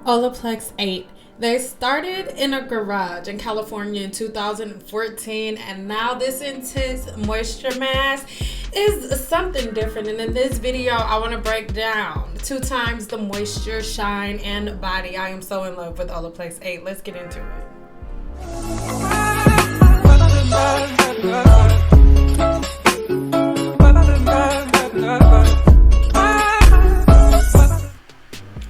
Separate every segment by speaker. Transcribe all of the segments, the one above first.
Speaker 1: Olaplex 8. They started in a garage in California in 2014, and now this intense moisture mask is something different. And in this video, I want to break down 2 times the moisture, shine, and body. I am so in love with Olaplex 8. Let's get into it.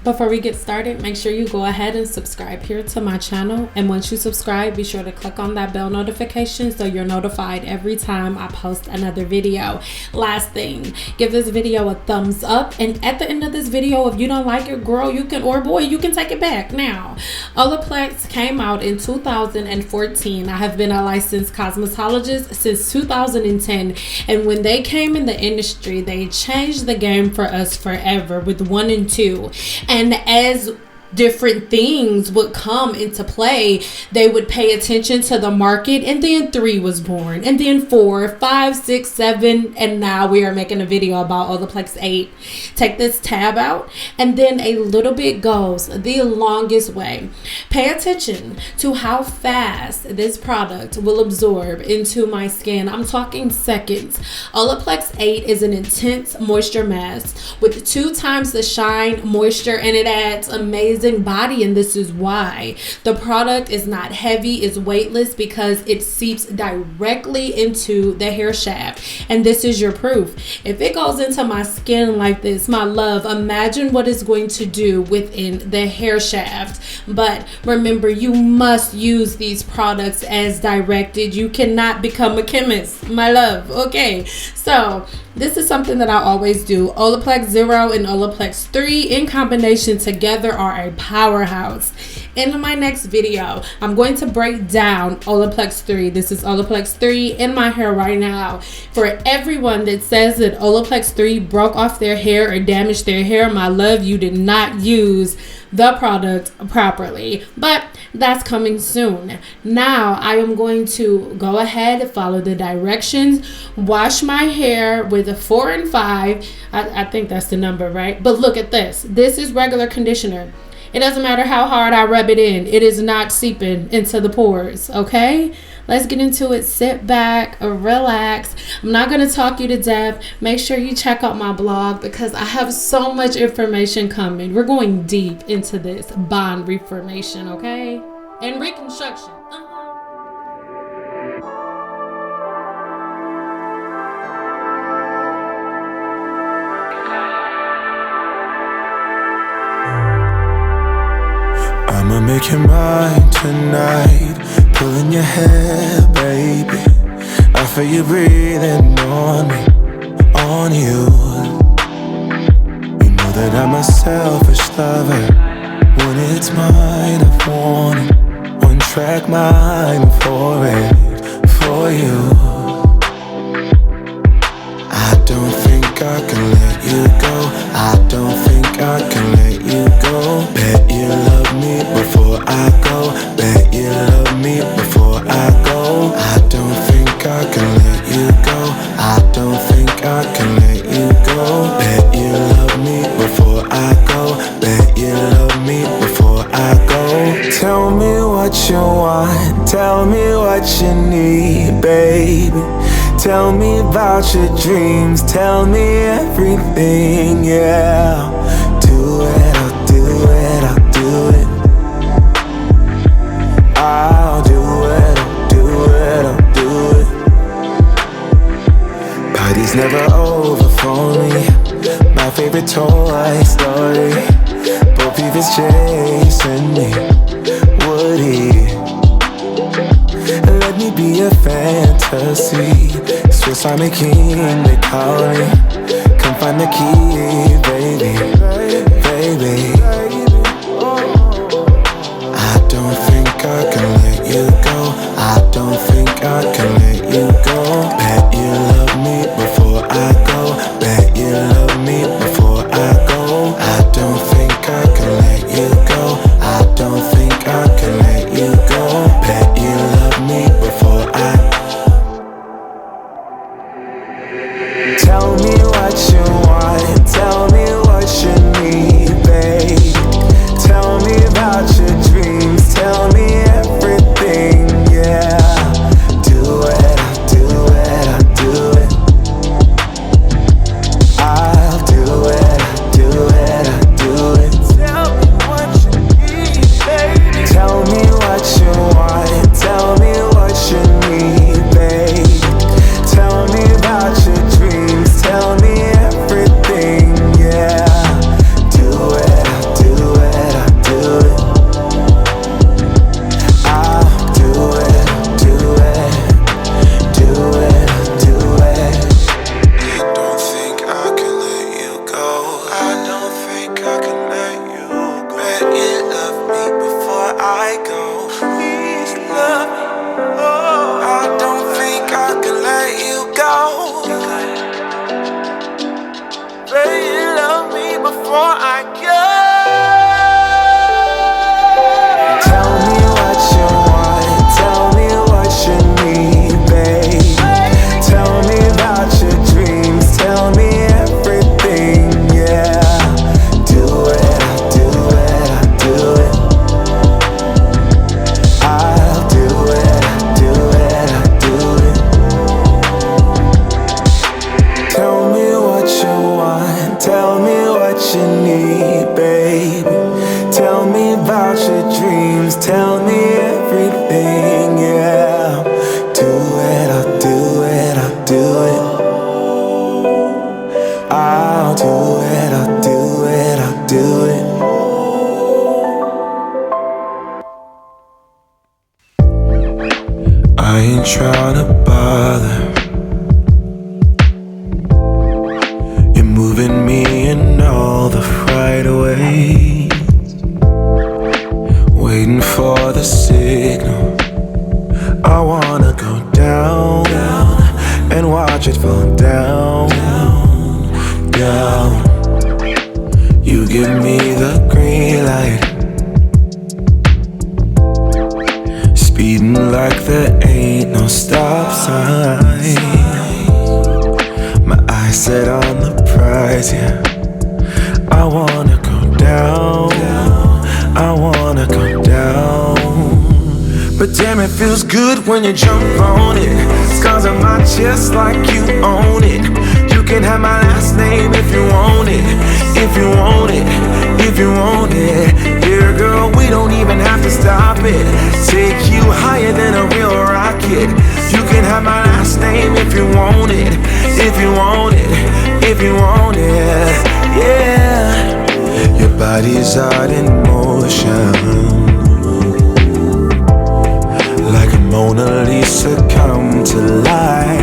Speaker 1: Before we get started, make sure you go ahead and subscribe here to my channel. And once you subscribe, be sure to click on that bell notification so you're notified every time I post another video. Last thing, give this video a thumbs up. And at the end of this video, if you don't like it, girl, you can, or boy, you can take it back. Now, Olaplex came out in 2014. I have been a licensed cosmetologist since 2010. And when they came in the industry, they changed the game for us forever with 1 and 2. And as different things would come into play, they would pay attention to the market, and then 3 was born, and then 4, 5, 6, 7, and now we are making a video about Olaplex 8. Take this tab out, and then a little bit goes the longest way. Pay attention to how fast this product will absorb into my skin. I'm talking seconds. Olaplex 8 is an intense moisture mask with 2 times the shine, moisture, and it adds amazing body, and this is why. The product is not heavy, it's weightless because it seeps directly into the hair shaft, and this is your proof. If it goes into my skin like this, my love, imagine what it's going to do within the hair shaft. But remember, you must use these products as directed. You cannot become a chemist, my love. Okay, so this is something that I always do. Olaplex 0 and Olaplex 3 in combination together are a powerhouse. In my next video, I'm going to break down Olaplex 3. This is Olaplex 3 in my hair right now. For everyone that says that Olaplex 3 broke off their hair or damaged their hair, my love, you did not use the product properly, but that's coming soon. Now I am going to go ahead and follow the directions, wash my hair with a 4 and 5. I think that's the number, right? But look at this. This is regular conditioner. It doesn't matter how hard I rub it in. It is not seeping into the pores, okay? Let's get into it. Sit back, relax. I'm not going to talk you to death. Make sure you check out my blog because I have so much information coming. We're going deep into this bond reformation, okay? And reconstruction.
Speaker 2: I'ma make you mine tonight. Pulling your hair, baby. I feel you breathing on me, on you. You know that I'm a selfish lover. When it's mine, I want it. One track mind for it, for you. I don't think I can let you go. I don't think I can let you go. Bet you love me before I go. Bet you love me before I go. I don't think I can let you go. I don't think I can let you go. Bet you love me before I go. Bet you love me before I go. Tell me what you want. Tell me what you need, baby. Tell me about your dreams. Tell me everything, yeah. Do it, I'll do it, I'll do it. I'll do it, I'll do it, I'll do it. Party's never over for me. My favorite Toy Story. Bo Peep is chasing me. Woody, let me be a fantasy. Swiss Army King, they call me. Come find the key, baby, baby. I don't think I can let you go. I don't think I can let you go. Bet you love me before I go. Bet you love me before I go. I don't think I can let you go. I don't think I can let you go. Bet you love me before I. Tell me what you want. Tell me what you need, baby. Tell me about your dreams, tell me everything, yeah. Do it, I'll do it, I'll do it. I'll do it, I'll do it, I'll do it. I ain't tryna bother. You're moving me in all the right ways. Waiting for the signal. I wanna go down, down and watch it fall down, down, down. You give me the green light. Speeding like there ain't no stop sign. My eyes set on the prize, yeah. I wanna go down, I wanna go down. But damn, it feels good when you jump on it. Scars on my chest like you own it. You can have my last name if you want it. If you want it, if you want it. Yeah, girl, we don't even have to stop it. Take you higher than a real rocket. You can have my last name if you want it. If you want it, if you want it. Yeah. Your body's out in motion, like a Mona Lisa come to life.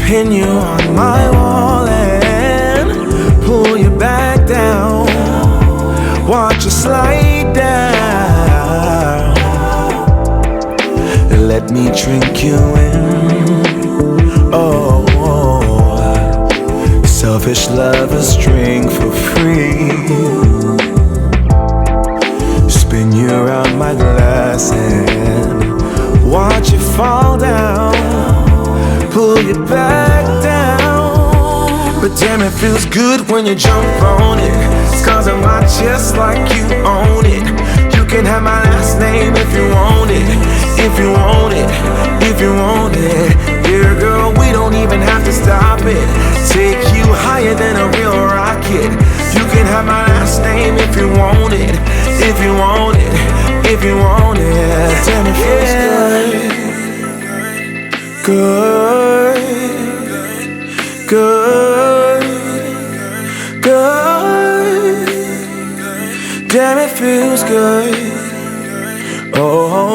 Speaker 2: Pin you on my wall and pull you back down. Watch you slide down and let me drink you in. Oh, selfish lovers drink for free. Spin you around my glass and watch you fall down. Pull you back down. But damn, it feels good when you jump on it. Scars on my chest like you own it. You can have my last name if you want it. If you want it, if you want it. Yeah, girl, we don't even have to stop it. Take you higher than a real rocket. You can have my last name if you want it. If you want it, if you want it. Damn, it feels good. Good, good, good. Damn, it feels good. Oh,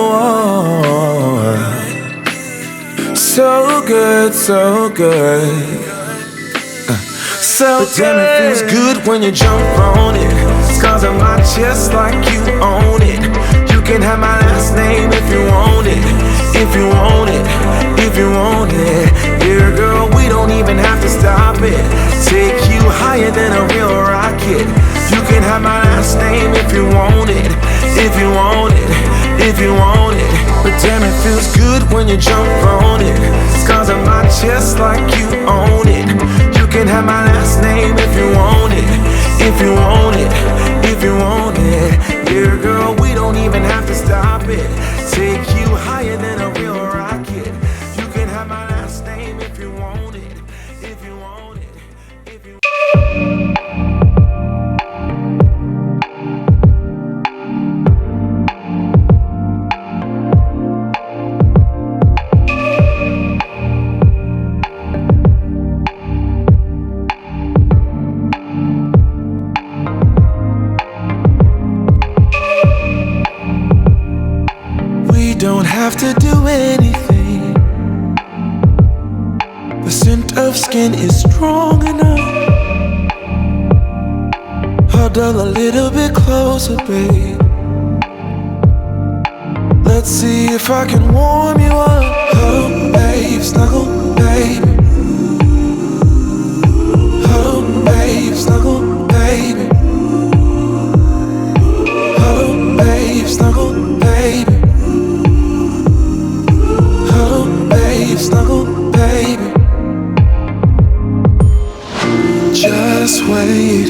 Speaker 2: so good, so good. So but damn, it feels good when you jump on it. Scars on my chest like you own it. You can have my last name if you want it. If you want it, if you want it. Yeah, girl, we don't even have to stop it. Take you higher than a real rocket. You can have my last name if you want it. If you want it, if you want it. But damn, it feels good when you jump on it. Scars on my chest like you own it. You can have my last name if you want it. If you want it, if you want it. Yeah, girl, we don't even have to stop it. Take you higher than a real rocket. You can have my last name if you want it. If you want it, if you don't have to do anything. The scent of skin is strong enough. Huddle a little bit closer, babe. Let's see if I can warm you up. Huddle, babe, snuggle, baby. Huddle, babe, snuggle, baby. Huddle, babe, snuggle, baby. Snuggle, baby. Just wait,